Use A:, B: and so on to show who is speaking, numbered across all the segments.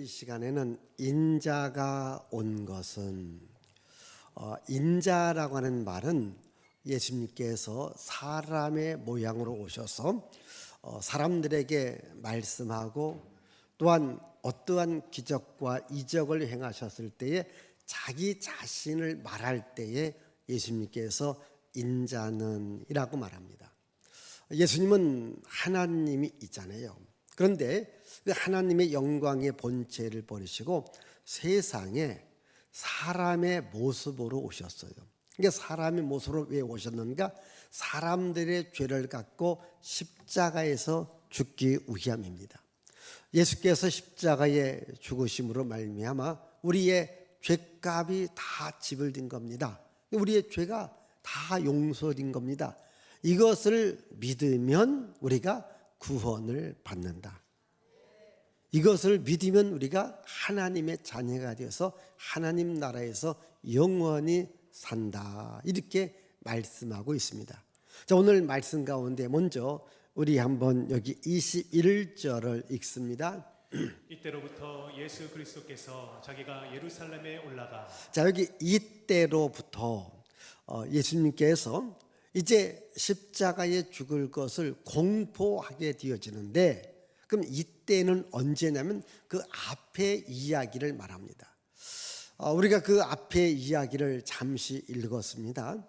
A: 시간에는 인자가 온 것은 인자라고 하는 말은 예수님께서 사람의 모양으로 오셔서 사람들에게 말씀하고 또한 어떠한 기적과 이적을 행하셨을 때에 자기 자신을 말할 때에 예수님께서 인자는 이라고 말합니다. 예수님은 하나님이 있잖아요. 그런데 그 하나님의 영광의 본체를 버리시고 세상에 사람의 모습으로 오셨어요. 그러니까 사람의 모습으로 왜 오셨는가? 사람들의 죄를 갖고 십자가에서 죽기 위함입니다. 예수께서 십자가에 죽으심으로 말미암아 우리의 죄값이 다 지불된 겁니다. 우리의 죄가 다 용서된 겁니다. 이것을 믿으면 우리가 구원을 받는다. 이것을 믿으면 우리가 하나님의 자녀가 되어서 하나님 나라에서 영원히 산다. 이렇게 말씀하고 있습니다. 자, 오늘 말씀 가운데 먼저 우리 한번 여기 21절을 읽습니다.
B: 이때로부터 예수 그리스도께서 자기가 예루살렘에 올라가.
A: 자, 여기 이때로부터 예수님께서 이제 십자가에 죽을 것을 공포하게 되어지는데, 그럼 이때는 언제냐면 그 앞의 이야기를 말합니다. 우리가 그 앞의 이야기를 잠시 읽었습니다.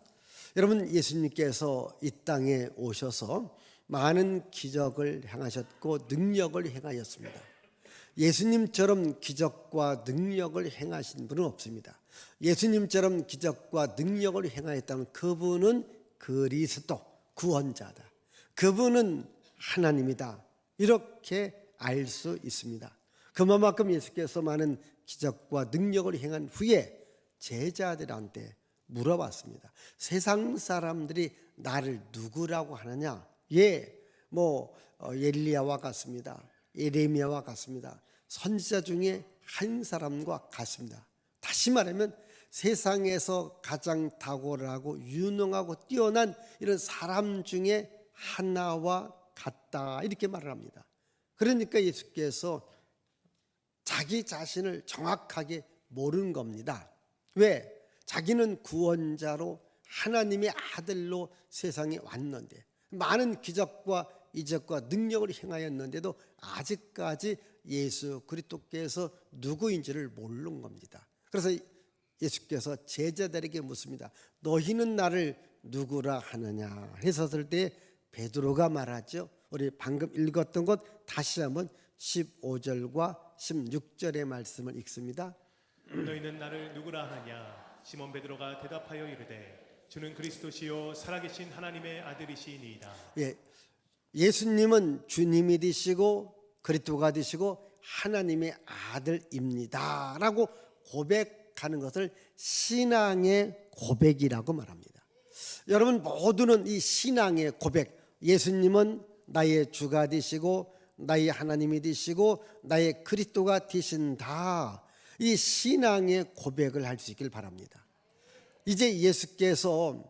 A: 여러분, 예수님께서 이 땅에 오셔서 많은 기적을 행하셨고 능력을 행하였습니다. 예수님처럼 기적과 능력을 행하신 분은 없습니다. 예수님처럼 기적과 능력을 행하였다면 그분은 그리스도, 구원자다. 그분은 하나님이다. 이렇게 알 수 있습니다. 그만큼 예수께서 많은 기적과 능력을 행한 후에 제자들한테 물어봤습니다. 세상 사람들이 나를 누구라고 하느냐? 엘리야와 같습니다. 예레미야와 같습니다. 선지자 중에 한 사람과 같습니다. 다시 말하면 세상에서 가장 탁월하고 유능하고 뛰어난 이런 사람 중에 하나와 같다. 이렇게 말을 합니다. 그러니까 예수께서 자기 자신을 정확하게 모르는 겁니다. 왜? 자기는 구원자로 하나님의 아들로 세상에 왔는데 많은 기적과 이적과 능력을 행하였는데도 아직까지 예수 그리스도께서 누구인지를 모르는 겁니다. 그래서 예수께서 제자들에게 묻습니다. 너희는 나를 누구라 하느냐 했었을 때 베드로가 말하죠. 우리 방금 읽었던 것 다시 한번 15절과 16절의 말씀을 읽습니다.
B: 너희는 나를 누구라 하느냐? 시몬 베드로가 대답하여 이르되 주는 그리스도시요 살아계신 하나님의 아들이시니이다.
A: 예수님은 주님이 되시고 그리스도가 되시고 하나님의 아들입니다 라고 고백하는 것을 신앙의 고백이라고 말합니다. 여러분 모두는 이 신앙의 고백, 예수님은 나의 주가 되시고 나의 하나님이 되시고 나의 그리스도가 되신다, 이 신앙의 고백을 할 수 있길 바랍니다. 이제 예수께서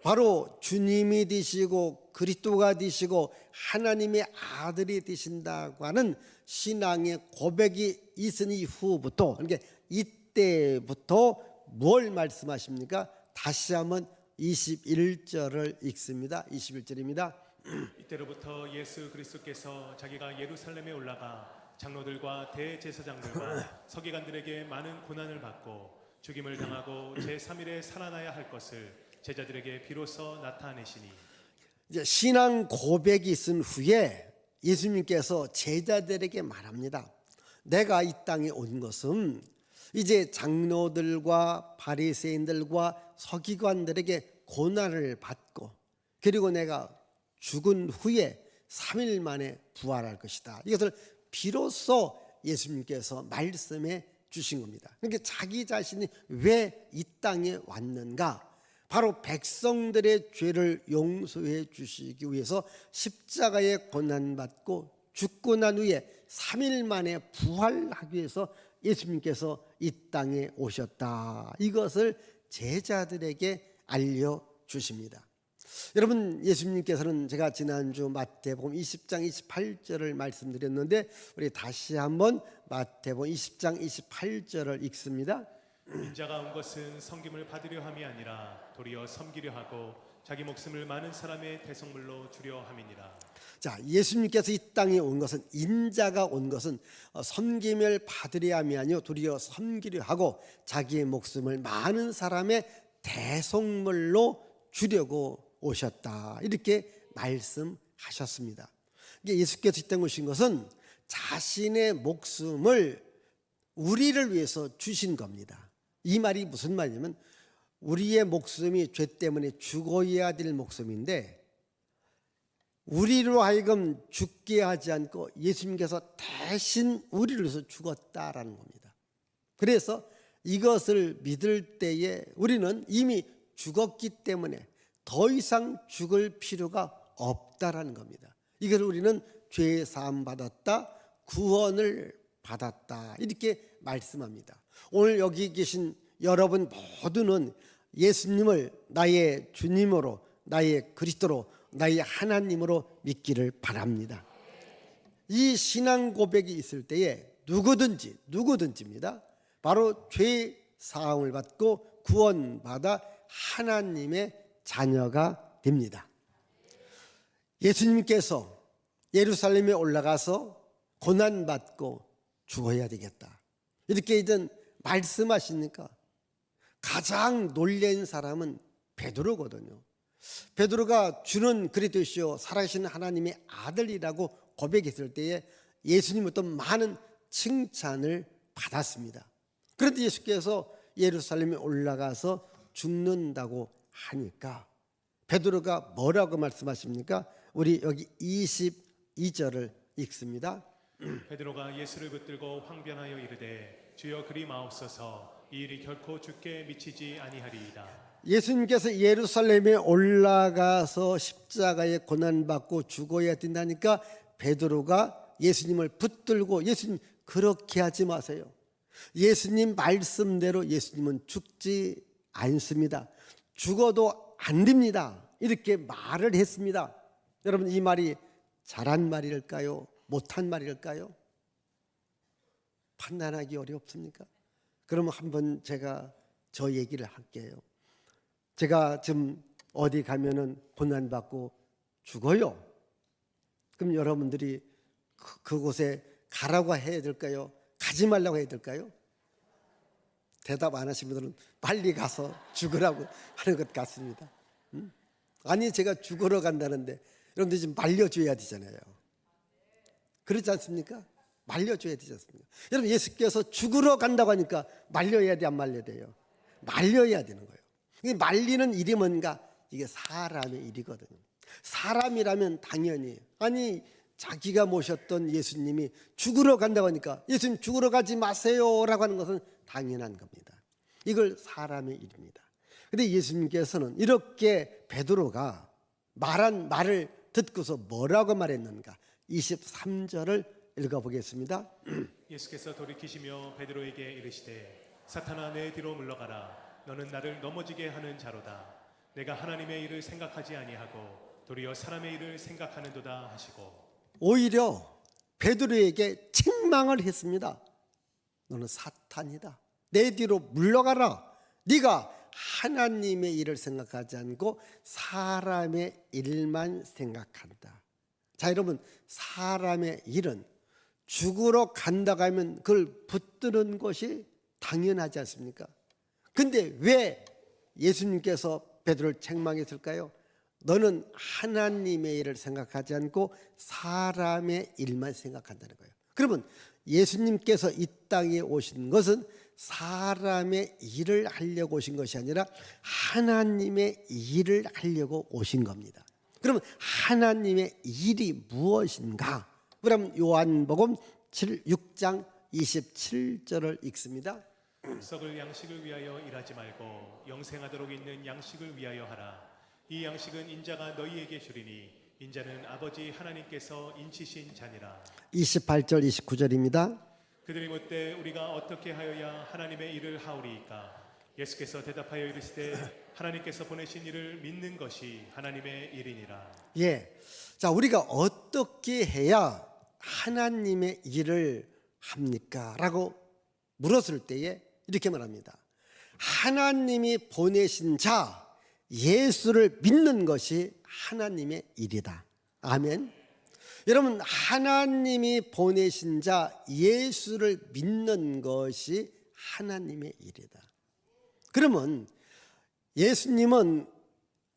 A: 바로 주님이 되시고 그리스도가 되시고 하나님의 아들이 되신다고 하는 신앙의 고백이 있은 이후부터, 그러니까 이때부터 뭘 말씀하십니까? 다시 한번 21절을 읽습니다. 21절입니다.
B: 이때로부터 예수 그리스도께서 자기가 예루살렘에 올라가 장로들과 대제사장들과 서기관들에게 많은 고난을 받고 죽임을 당하고 제3일에 살아나야 할 것을 제자들에게 비로소 나타내시니.
A: 이제 신앙 고백이 있은 후에 예수님께서 제자들에게 말합니다. 내가 이 땅에 온 것은 이제 장로들과 바리새인들과 서기관들에게 고난을 받고 그리고 내가 죽은 후에 3일 만에 부활할 것이다. 이것을 비로소 예수님께서 말씀해 주신 겁니다. 그러니까 자기 자신이 왜 이 땅에 왔는가? 바로 백성들의 죄를 용서해 주시기 위해서 십자가에 고난받고 죽고 난 후에 3일 만에 부활하기 위해서 예수님께서 이 땅에 오셨다. 이것을 제자들에게 알려주십니다. 여러분, 예수님께서는 제가 지난주 마태복음 20장 28절을 말씀드렸는데 우리 다시 한번 마태복음 20장 28절을 읽습니다.
B: 인자가 온 것은 섬김을 받으려 함이 아니라 도리어 섬기려 하고 자기 목숨을 많은 사람의 대속물로 주려 함이니라.
A: 자, 예수님께서 이 땅에 온 것은, 인자가 온 것은 섬김을 받으려 함이 아니요 도리어 섬기려 하고 자기의 목숨을 많은 사람의 대속물로 주려고 오셨다, 이렇게 말씀하셨습니다. 예수께서 이 땅에 오신 것은 자신의 목숨을 우리를 위해서 주신 겁니다. 이 말이 무슨 말이냐면 우리의 목숨이 죄 때문에 죽어야 될 목숨인데 우리로 하여금 죽게 하지 않고 예수님께서 대신 우리를 위해서 죽었다라는 겁니다. 그래서 이것을 믿을 때에 우리는 이미 죽었기 때문에 더 이상 죽을 필요가 없다라는 겁니다. 이걸 우리는 죄 사함 받았다, 구원을 받았다, 이렇게 말씀합니다. 오늘 여기 계신 여러분 모두는 예수님을 나의 주님으로, 나의 그리스도로, 나의 하나님으로 믿기를 바랍니다. 이 신앙 고백이 있을 때에 누구든지입니다. 바로 죄 사함을 받고 구원받아 하나님의 자녀가 됩니다. 예수님께서 예루살렘에 올라가서 고난받고 죽어야 되겠다, 이렇게 이제 말씀하시니까 가장 놀란 사람은 베드로거든요. 베드로가 주는 그리스도시요 살아계신 하나님의 아들이라고 고백했을 때에 예수님부터 많은 칭찬을 받았습니다. 그런데 예수께서 예루살렘에 올라가서 죽는다고 하니까 베드로가 뭐라고 말씀하십니까? 우리 여기 22절을 읽습니다.
B: 베드로가 예수를 붙들고 황변하여 이르되 주여 그리 마옵소서, 이 일이 결코 주께 미치지 아니하리이다.
A: 예수님께서 예루살렘에 올라가서 십자가에 고난받고 죽어야 된다니까 베드로가 예수님을 붙들고, 예수님 그렇게 하지 마세요, 예수님 말씀대로 예수님은 죽지 않습니다, 죽어도 안 됩니다, 이렇게 말을 했습니다. 여러분, 이 말이 잘한 말일까요? 못한 말일까요? 판단하기 어렵습니까? 그러면 한번 제가 저 얘기를 할게요. 제가 지금 어디 가면은 고난받고 죽어요. 그럼 여러분들이 그곳에 가라고 해야 될까요? 가지 말라고 해야 될까요? 대답 안 하신 분들은 빨리 가서 죽으라고 하는 것 같습니다. 아니, 제가 죽으러 간다는데 여러분들 좀 말려줘야 되잖아요. 그렇지 않습니까? 말려줘야 되지 않습니까? 여러분, 예수께서 죽으러 간다고 하니까 말려야 돼, 안 말려야 돼요? 말려야 되는 거예요. 이게 말리는 일이 뭔가? 이게 사람의 일이거든요. 사람이라면 당연히, 아니 자기가 모셨던 예수님이 죽으러 간다고 하니까 예수님 죽으러 가지 마세요 라고 하는 것은 당연한 겁니다. 이걸 사람의 일입니다. 그런데 예수님께서는 이렇게 베드로가 말한 말을 듣고서 뭐라고 말했는가? 23절을 읽어보겠습니다.
B: 예수께서 돌이키시며 베드로에게 이르시되 사탄아 내 뒤로 물러가라, 너는 나를 넘어지게 하는 자로다. 내가 하나님의 일을 생각하지 아니하고 도리어 사람의 일을 생각하는도다 하시고,
A: 오히려 베드로에게 책망을 했습니다. 너는 사탄이다, 내 뒤로 물러가라, 네가 하나님의 일을 생각하지 않고 사람의 일만 생각한다. 자, 여러분, 사람의 일은 죽으러 간다고 하면 그걸 붙드는 것이 당연하지 않습니까? 근데 왜 예수님께서 베드로를 책망했을까요? 너는 하나님의 일을 생각하지 않고 사람의 일만 생각한다는 거예요. 그러면 예수님께서 이 땅에 오신 것은 사람의 일을 하려고 오신 것이 아니라 하나님의 일을 하려고 오신 겁니다. 그러면 하나님의 일이 무엇인가? 그럼 요한복음 6장 27절을 읽습니다.
B: 썩을 양식을 위하여 일하지 말고 영생하도록 있는 양식을 위하여 하라. 이 양식은 인자가 너희에게 주리니 인자는 아버지 하나님께서 인치신 자니라.
A: 28절 29절입니다.
B: 그들이 묻되 우리가 어떻게 하여야 하나님의 일을 하오리이까? 예수께서 대답하여 이르시되 하나님께서 보내신 이를 믿는 것이 하나님의 일이니라.
A: 예. 자, 우리가 어떻게 해야 하나님의 일을 합니까? 라고 물었을 때에 이렇게 말합니다. 하나님이 보내신 자 예수를 믿는 것이 하나님의 일이다. 아멘. 여러분, 하나님이 보내신 자 예수를 믿는 것이 하나님의 일이다. 그러면 예수님은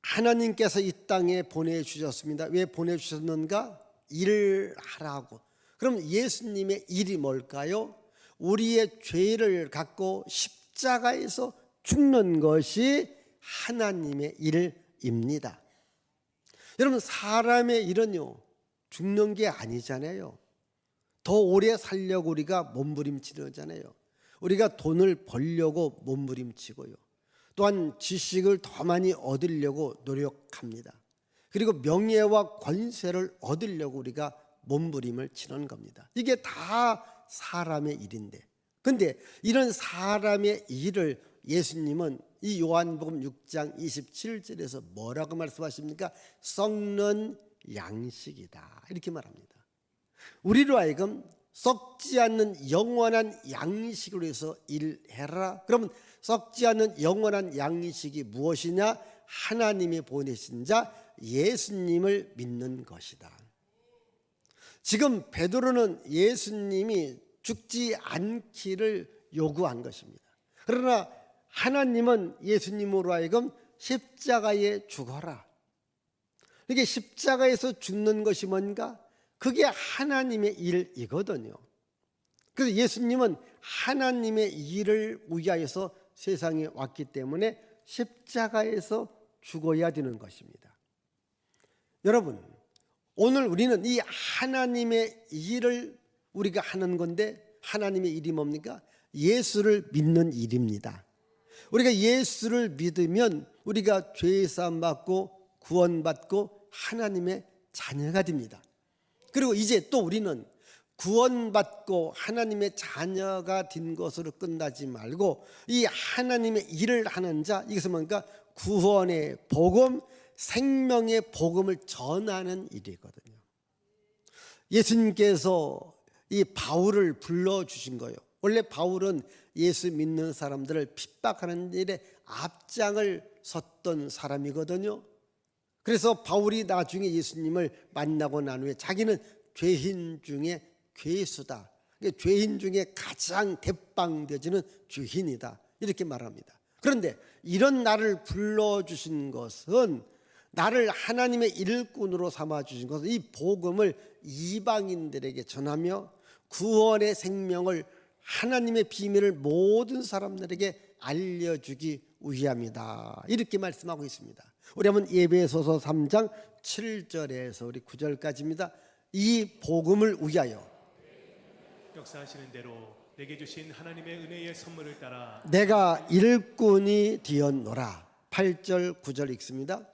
A: 하나님께서 이 땅에 보내주셨습니다. 왜 보내주셨는가? 일을 하라고. 그럼 예수님의 일이 뭘까요? 우리의 죄를 갖고 십자가에서 죽는 것이 하나님의 일입니다. 여러분, 사람의 일은요, 죽는 게 아니잖아요. 더 오래 살려고 우리가 몸부림치잖아요. 우리가 돈을 벌려고 몸부림치고요. 또한 지식을 더 많이 얻으려고 노력합니다. 그리고 명예와 권세를 얻으려고 우리가 몸부림을 치는 겁니다. 이게 다 사람의 일인데, 근데 이런 사람의 일을 예수님은 이 요한복음 6장 27절에서 뭐라고 말씀하십니까? 썩는 양식이다, 이렇게 말합니다. 우리로 하여금 썩지 않는 영원한 양식으로 해서 일해라. 그러면 썩지 않는 영원한 양식이 무엇이냐? 하나님이 보내신 자 예수님을 믿는 것이다. 지금 베드로는 예수님이 죽지 않기를 요구한 것입니다. 그러나 하나님은 예수님으로 하여금 십자가에 죽어라. 이게 십자가에서 죽는 것이 뭔가? 그게 하나님의 일이거든요. 그래서 예수님은 하나님의 일을 위하여서 세상에 왔기 때문에 십자가에서 죽어야 되는 것입니다. 여러분, 오늘 우리는 이 하나님의 일을 우리가 하는 건데, 하나님의 일이 뭡니까? 예수를 믿는 일입니다. 우리가 예수를 믿으면 우리가 죄사함 받고 구원받고 하나님의 자녀가 됩니다. 그리고 이제 또 우리는 구원받고 하나님의 자녀가 된 것으로 끝나지 말고 이 하나님의 일을 하는 자, 이것은 뭔가 구원의 복음, 생명의 복음을 전하는 일이거든요. 예수님께서 이 바울을 불러주신 거예요. 원래 바울은 예수 믿는 사람들을 핍박하는 일에 앞장을 섰던 사람이거든요. 그래서 바울이 나중에 예수님을 만나고 난 후에 자기는 죄인 중에 괴수다, 죄인 중에 가장 대빵되어지는 죄인이다, 이렇게 말합니다. 그런데 이런 나를 불러주신 것은, 나를 하나님의 일꾼으로 삼아주신 것은 이 복음을 이방인들에게 전하며 구원의 생명을, 하나님의 비밀을 모든 사람들에게 알려주기 위함이다, 이렇게 말씀하고 있습니다. 우리 한번 에베소서 3장 7절에서 우리 9절까지입니다. 이 복음을 위하여
B: 역사하시는 대로 내게 주신 하나님의 은혜의 선물을 따라
A: 내가 일꾼이 되었노라. 8절 9절 읽습니다.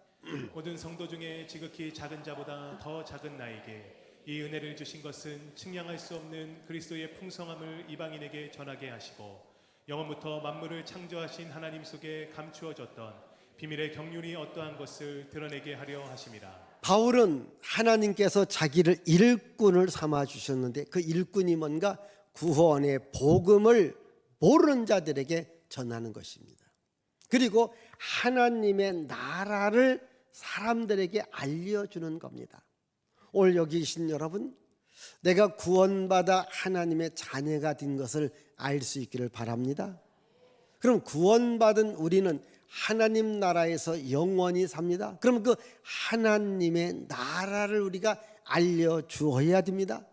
B: 모든 성도 중에 지극히 작은 자보다 더 작은 나에게 이 은혜를 주신 것은 측량할 수 없는 그리스도의 풍성함을 이방인에게 전하게 하시고 영원부터 만물을 창조하신 하나님 속에 감추어졌던 비밀의 경륜이 어떠한 것을 드러내게 하려 하심이라. 바울은
A: 하나님께서 자기를 일꾼을 삼아 주셨는데 그 일꾼이 뭔가? 구원의 복음을 모르는 자들에게 전하는 것입니다. 그리고 하나님의 나라를 사람들에게 알려주는 겁니다. 오늘 여기 계신 여러분, 내가 구원받아 하나님의 자녀가 된 것을 알 수 있기를 바랍니다. 그럼 구원받은 우리는 하나님 나라에서 영원히 삽니다. 그럼 그 하나님의 나라를 우리가 알려주어야 됩니다.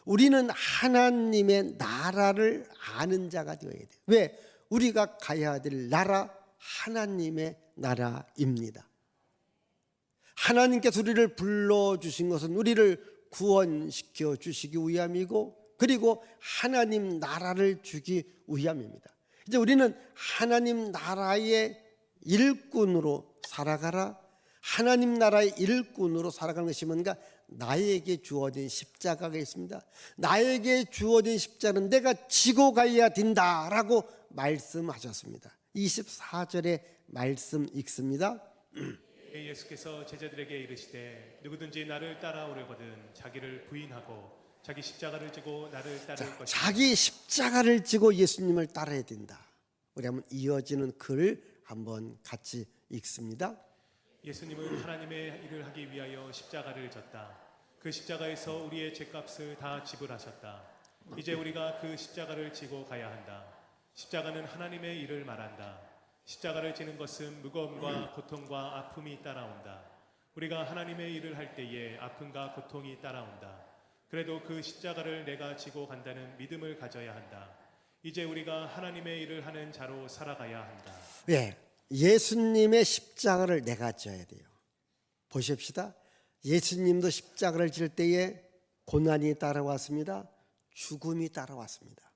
A: 우리는 하나님의 나라를 아는 자가 되어야 돼요. 왜? 우리가 가야 될 나라, 하나님의 나라입니다. 하나님께서 우리를 불러주신 것은 우리를 구원시켜 주시기 위함이고, 그리고 하나님 나라를 주기 위함입니다. 이제 우리는 하나님 나라의 일꾼으로 살아가라. 하나님 나라의 일꾼으로 살아가는 것이 뭔가? 나에게 주어진 십자가가 있습니다. 나에게 주어진 십자가는 내가 지고 가야 된다라고 말씀하셨습니다. 24절의 말씀 읽습니다.
B: 예수께서 제자들에게 이르시되 누구든지 나를 따라오려거든 자기를 부인하고 자기 십자가를 지고 나를 따를 것이다.
A: 자기 십자가를 지고 예수님을 따라야 된다. 우리 한번 이어지는 글 한번 같이 읽습니다.
B: 예수님은 하나님의 일을 하기 위하여 십자가를 졌다. 그 십자가에서 우리의 죄값을 다 지불하셨다. 이제 우리가 그 십자가를 지고 가야 한다. 십자가는 하나님의 일을 말한다. 십자가를 지는 것은 무거움과 고통과 아픔이 따라온다. 우리가 하나님의 일을 할 때에 아픔과 고통이 따라온다. 그래도 그 십자가를 내가 지고 간다는 믿음을 가져야 한다. 이제 우리가 하나님의 일을 하는 자로 살아가야 한다.
A: 예, 예수님의 십자가를 내가 져야 돼요. 보십시다. 예수님도 십자가를 질 때에 고난이 따라왔습니다. 죽음이 따라왔습니다.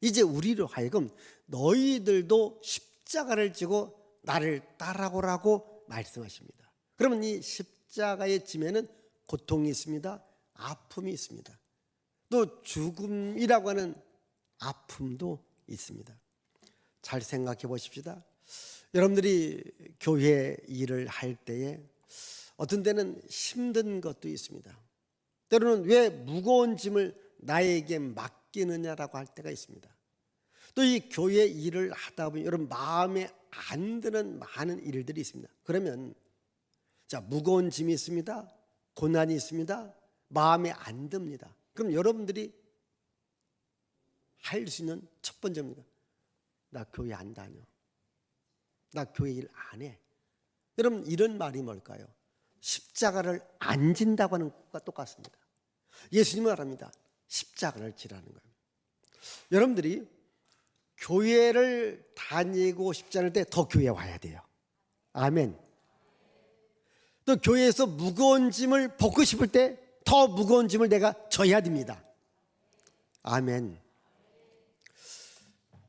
A: 이제 우리로 하여금 너희들도 십자가를 지고 나를 따라오라고 말씀하십니다. 그러면 이 십자가의 짐에는 고통이 있습니다. 아픔이 있습니다. 또 죽음이라고 하는 아픔도 있습니다. 잘 생각해 보십시다. 여러분들이 교회 일을 할 때에 어떤 때는 힘든 것도 있습니다. 때로는 왜 무거운 짐을 나에게 맡기느냐라고 할 때가 있습니다. 또 이 교회 일을 하다 보면 여러분 마음에 안 드는 많은 일들이 있습니다. 그러면 자, 무거운 짐이 있습니다. 고난이 있습니다. 마음에 안 듭니다. 그럼 여러분들이 할 수 있는 첫 번째입니다. 나 교회 안 다녀. 나 교회 일 안 해. 여러분 이런 말이 뭘까요? 십자가를 안 진다고 하는 것과 똑같습니다. 예수님은 말합니다. 십자가를 지라는 거예요. 여러분들이 교회를 다니고 싶지 않을 때 더 교회에 와야 돼요. 아멘. 또 교회에서 무거운 짐을 벗고 싶을 때 더 무거운 짐을 내가 져야 됩니다. 아멘.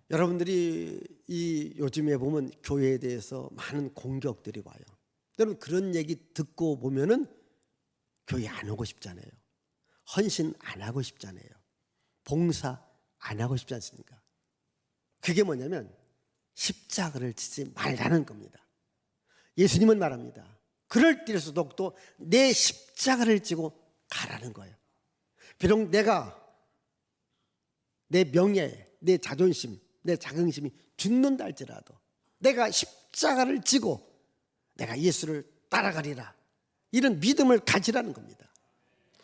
A: 여러분들이 이 요즘에 보면 교회에 대해서 많은 공격들이 와요. 여러분 그런 얘기 듣고 보면은 교회 안 오고 싶잖아요. 헌신 안 하고 싶잖아요. 봉사 안 하고 싶지 않습니까? 그게 뭐냐면 십자가를 지지 말라는 겁니다. 예수님은 말합니다. 그럴 때일수록 내 십자가를 지고 가라는 거예요. 비록 내가 내 명예, 내 자존심, 내 자긍심이 죽는다 할지라도 내가 십자가를 지고 내가 예수를 따라가리라. 이런 믿음을 가지라는 겁니다.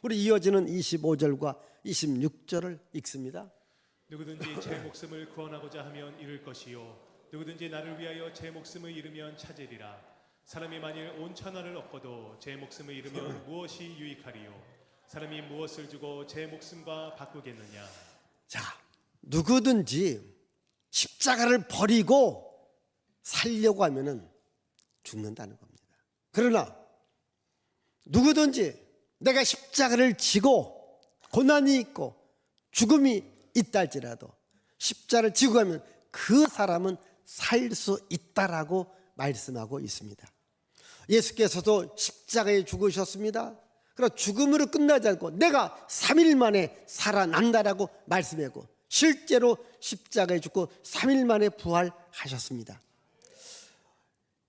A: 우리 이어지는 25절과 26절을 읽습니다.
B: 누구든지 제 목숨을 구원하고자 하면 잃을 것이요 누구든지 나를 위하여 제 목숨을 잃으면 찾으리라. 사람이 만일 온 천하를 얻고도 제 목숨을 잃으면 무엇이 유익하리요? 사람이 무엇을 주고 제 목숨과 바꾸겠느냐?
A: 자, 누구든지 십자가를 버리고 살려고 하면은 죽는다는 겁니다. 그러나 누구든지 내가 십자가를 지고 고난이 있고 죽음이 있다 할지라도 십자가를 지고 가면 그 사람은 살 수 있다라고 말씀하고 있습니다. 예수께서도 십자가에 죽으셨습니다. 그러나 죽음으로 끝나지 않고 내가 3일 만에 살아난다라고 말씀하고 실제로 십자가에 죽고 3일 만에 부활하셨습니다.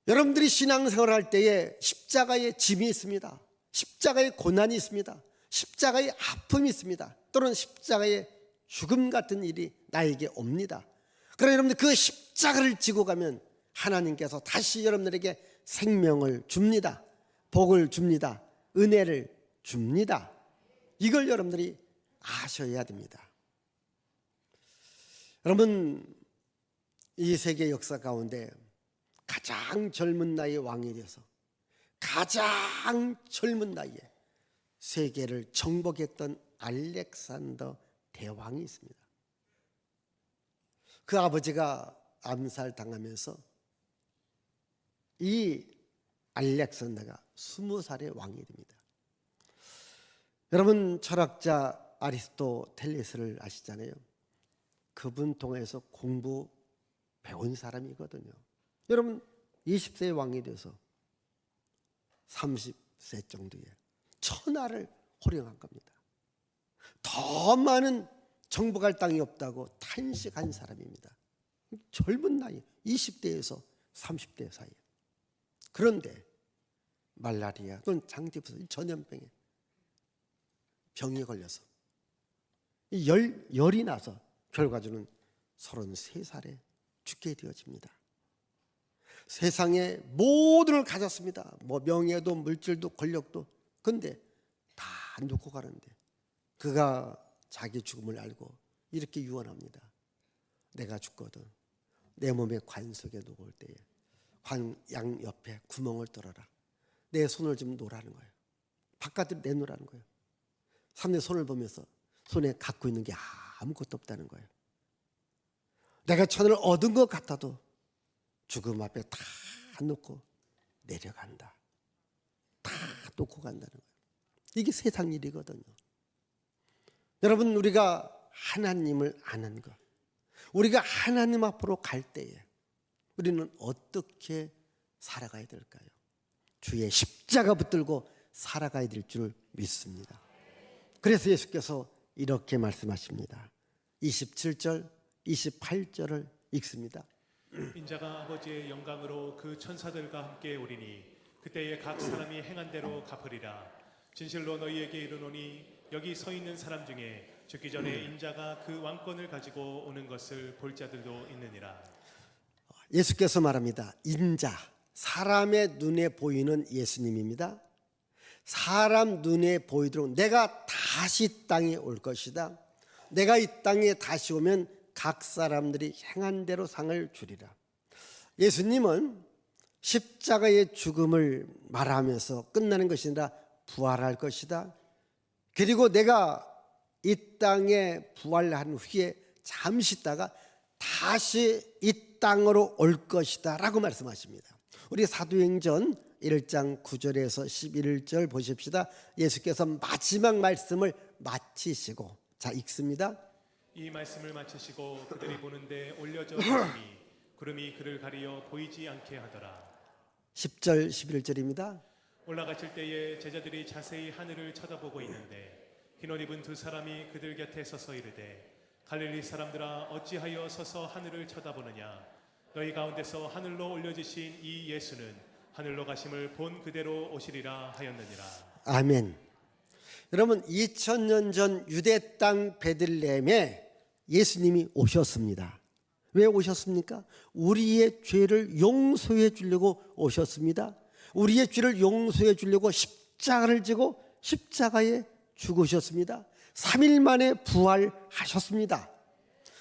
A: 여러분들이 신앙생활을 할 때에 십자가의 짐이 있습니다. 십자가의 고난이 있습니다. 십자가의 아픔이 있습니다. 또는 십자가의 죽음 같은 일이 나에게 옵니다. 그러나 여러분들 그 십자가를 지고 가면 하나님께서 다시 여러분들에게 생명을 줍니다. 복을 줍니다. 은혜를 줍니다. 이걸 여러분들이 아셔야 됩니다. 여러분 이 세계 역사 가운데 가장 젊은 나이에 왕이 되어서 가장 젊은 나이에 세계를 정복했던 알렉산더 대왕이 있습니다. 그 아버지가 암살당하면서 이 알렉산더가 20살의 왕이 됩니다. 여러분 철학자 아리스토텔레스를 아시잖아요. 그분 통해서 공부 배운 사람이거든요. 여러분 20세의 왕이 돼서 30세 정도에 천하를 호령한 겁니다. 더 많은 정복할 땅이 없다고 탄식한 사람입니다. 젊은 나이 20대에서 30대 사이. 그런데 말라리아 또는 장티푸스 전염병에 병이 걸려서 열이 나서 결과적으로는 33살에 죽게 되어집니다. 세상에 모든 걸 가졌습니다. 뭐 명예도 물질도 권력도. 근데 다 놓고 가는데 그가 자기 죽음을 알고 이렇게 유언합니다. 내가 죽거든 내 몸의 관 속에 녹을 때에 관 양 옆에 구멍을 뚫어라. 내 손을 좀 놓으라는 거예요. 바깥으로 내놓으라는 거예요. 사람들의 손을 보면서 손에 갖고 있는 게 아무것도 없다는 거예요. 내가 천을 얻은 것 같아도 죽음 앞에 다 놓고 내려간다. 다 놓고 간다는 거예요. 이게 세상 일이거든요. 여러분, 우리가 하나님을 아는 것, 우리가 하나님 앞으로 갈 때에 우리는 어떻게 살아가야 될까요? 주의 십자가 붙들고 살아가야 될 줄 믿습니다. 그래서 예수께서 이렇게 말씀하십니다. 27절, 28절을 읽습니다.
B: 인자가 아버지의 영광으로 그 천사들과 함께 오리니 그때에 각 사람이 행한 대로 갚으리라. 진실로 너희에게 이르노니 여기 서 있는 사람 중에 죽기 전에 인자가 그 왕권을 가지고 오는 것을 볼 자들도 있느니라.
A: 예수께서 말합니다. 인자, 사람의 눈에 보이는 예수님입니다. 사람 눈에 보이도록 내가 다시 땅에 올 것이다. 내가 이 땅에 다시 오면 각 사람들이 행한 대로 상을 주리라. 예수님은 십자가의 죽음을 말하면서 끝나는 것이 아니라 부활할 것이다. 그리고 내가 이 땅에 부활한 후에 잠시 있다가 다시 이 땅으로 올 것이다 라고 말씀하십니다. 우리 사도행전 1장 9절에서 11절 보십시다. 예수께서 마지막 말씀을 마치시고, 자, 읽습니다.
B: 이 말씀을 마치시고 그들이 보는데 올려져 계시니 구름이 그를 가리어 보이지 않게 하더라.
A: 10절 11절입니다.
B: 올라가실 때에 제자들이 자세히 하늘을 쳐다보고 있는데 흰옷 입은 두 사람이 그들 곁에 서서 이르되 갈릴리 사람들아 어찌하여 서서 하늘을 쳐다보느냐. 너희 가운데서 하늘로 올려지신 이 예수는 하늘로 가심을 본 그대로 오시리라 하였느니라.
A: 아멘. 여러분, 2000년 전 유대 땅 베들레헴에 예수님이 오셨습니다. 왜 오셨습니까? 우리의 죄를 용서해 주려고 오셨습니다. 우리의 죄를 용서해 주려고 십자가를 지고 십자가에 죽으셨습니다. 3일 만에 부활하셨습니다.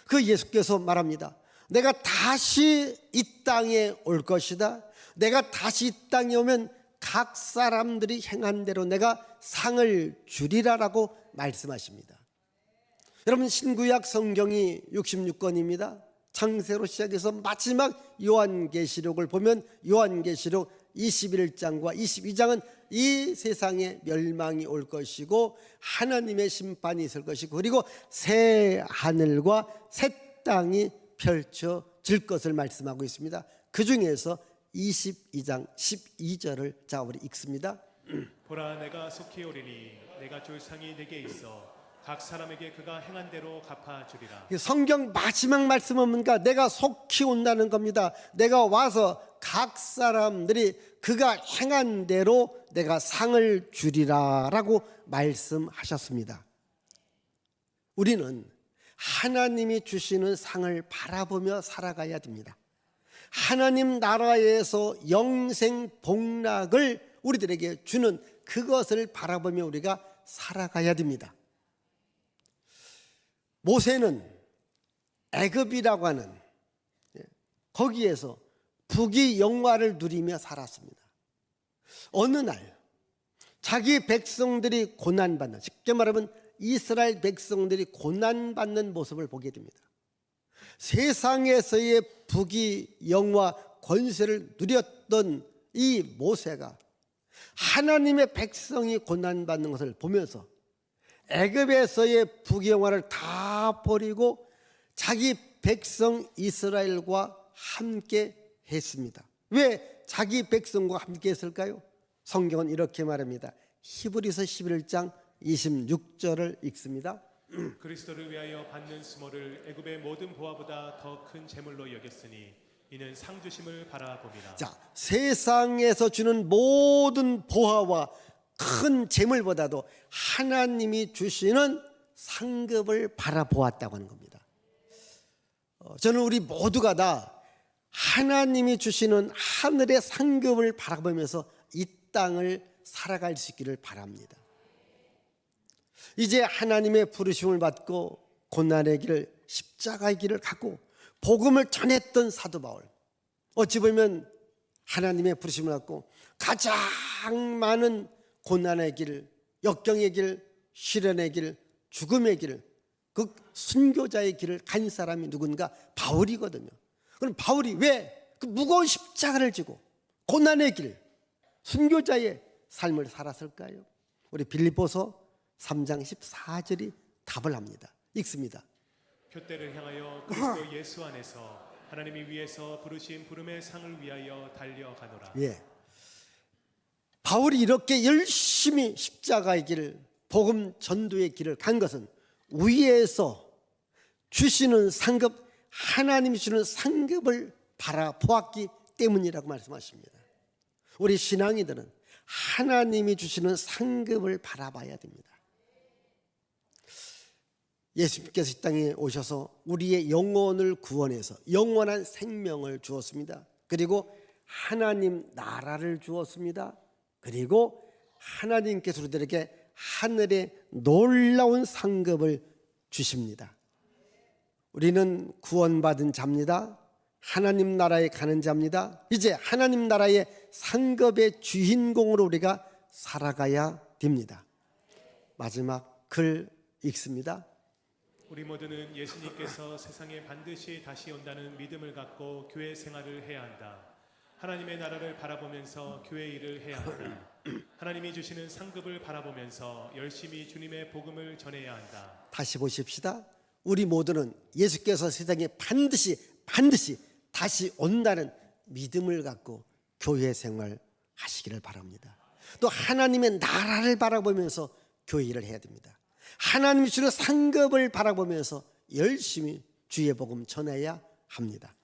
A: 그 예수께서 말합니다. 내가 다시 이 땅에 올 것이다. 내가 다시 이 땅에 오면 각 사람들이 행한 대로 내가 상을 주리라라고 말씀하십니다. 여러분, 신구약 성경이 66권입니다. 창세로 시작해서 마지막 요한계시록을 보면 요한계시록 21장과 22장은 이 세상에 멸망이 올 것이고 하나님의 심판이 있을 것이고 그리고 새 하늘과 새 땅이 펼쳐질 것을 말씀하고 있습니다. 그 중에서 22장 12절을 자 우리 읽습니다.
B: 보라 내가 속히 오리니 내가 줄 상이 내게 있어 각 사람에게 그가 행한 대로 갚아주리라.
A: 성경 마지막 말씀은 뭔가 내가 속히 온다는 겁니다. 내가 와서 각 사람들이 그가 행한 대로 내가 상을 주리라 라고 말씀하셨습니다. 우리는 하나님이 주시는 상을 바라보며 살아가야 됩니다. 하나님 나라에서 영생 복락을 우리들에게 주는 그것을 바라보며 우리가 살아가야 됩니다. 모세는 애굽이라고 하는 거기에서 부귀 영화를 누리며 살았습니다. 어느 날 자기 백성들이 고난받는, 쉽게 말하면 이스라엘 백성들이 고난받는 모습을 보게 됩니다. 세상에서의 부귀 영화 권세를 누렸던 이 모세가 하나님의 백성이 고난받는 것을 보면서 애굽에서의 부귀 영화를 다 버리고 자기 백성 이스라엘과 함께 했습니다. 왜 자기 백성과 함께 했을까요? 성경은 이렇게 말합니다. 히브리서 11장 26절을 읽습니다.
B: 그리스도를 위하여 받는 수모를 애굽의 모든 보화보다 더 큰 재물로 여겼으니 이는 상 주심을 바라봅니다.
A: 자, 세상에서 주는 모든 보화와 큰 재물보다도 하나님이 주시는 상급을 바라보았다고 하는 겁니다. 저는 우리 모두가 다 하나님이 주시는 하늘의 상급을 바라보면서 이 땅을 살아갈 수 있기를 바랍니다. 이제 하나님의 부르심을 받고 고난의 길을, 십자가의 길을 갖고 복음을 전했던 사도 바울, 어찌 보면 하나님의 부르심을 갖고 가장 많은 고난의 길, 역경의 길, 시련의 길, 죽음의 길, 그 순교자의 길을 간 사람이 누군가? 바울이거든요. 그럼 바울이 왜 그 무거운 십자가를 지고 고난의 길, 순교자의 삶을 살았을까요? 우리 빌립보서 3장 14절이 답을 합니다. 읽습니다.
B: 표대를 향하여 그리스도 예수 안에서 하나님이 위에서 부르신 부름의 상을 위하여 달려가노라.
A: 예. 바울이 이렇게 열심히 십자가의 길, 복음 전도의 길을 간 것은 위에서 주시는 상급, 하나님이 주는 상급을 바라보았기 때문이라고 말씀하십니다. 우리 신앙이들은 하나님이 주시는 상급을 바라봐야 됩니다. 예수님께서 이 땅에 오셔서 우리의 영혼을 구원해서 영원한 생명을 주었습니다. 그리고 하나님 나라를 주었습니다. 그리고 하나님께서 우리들에게 하늘의 놀라운 상급을 주십니다. 우리는 구원받은 자입니다. 하나님 나라에 가는 자입니다. 이제 하나님 나라의 상급의 주인공으로 우리가 살아가야 됩니다. 마지막 글 읽습니다.
B: 우리 모두는 예수님께서 세상에 반드시 다시 온다는 믿음을 갖고 교회 생활을 해야 한다. 하나님의 나라를 바라보면서 교회 일을 해야 한다. 하나님이 주시는 상급을 바라보면서 열심히 주님의 복음을 전해야 한다.
A: 다시 보십시다. 우리 모두는 예수께서 세상에 반드시 다시 온다는 믿음을 갖고 교회 생활 하시기를 바랍니다. 또 하나님의 나라를 바라보면서 교회 일을 해야 됩니다. 하나님이 주는 상급을 바라보면서 열심히 주의 복음 전해야 합니다.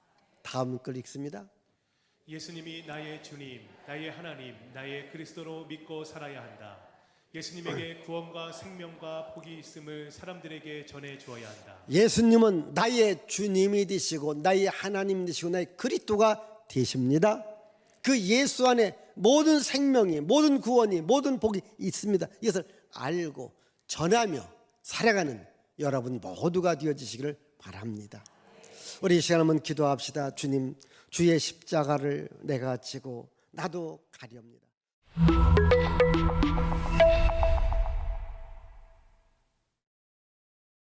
A: 다음 글 읽습니다.
B: 예수님이 나의 주님, 나의 하나님, 나의 그리스도로 믿고 살아야 한다. 예수님에게 구원과 생명과 복이 있음을 사람들에게 전해 주어야 한다.
A: 예수님은 나의 주님이 되시고 나의 하나님 되시고 나의 그리스도가 되십니다. 그 예수 안에 모든 생명이, 모든 구원이, 모든 복이 있습니다. 이것을 알고 전하며 살아가는 여러분 모두가 되어지시기를 바랍니다. 우리 이 시간 한번 기도합시다. 주님, 주의 십자가를 내가 지고 나도 가리옵니다.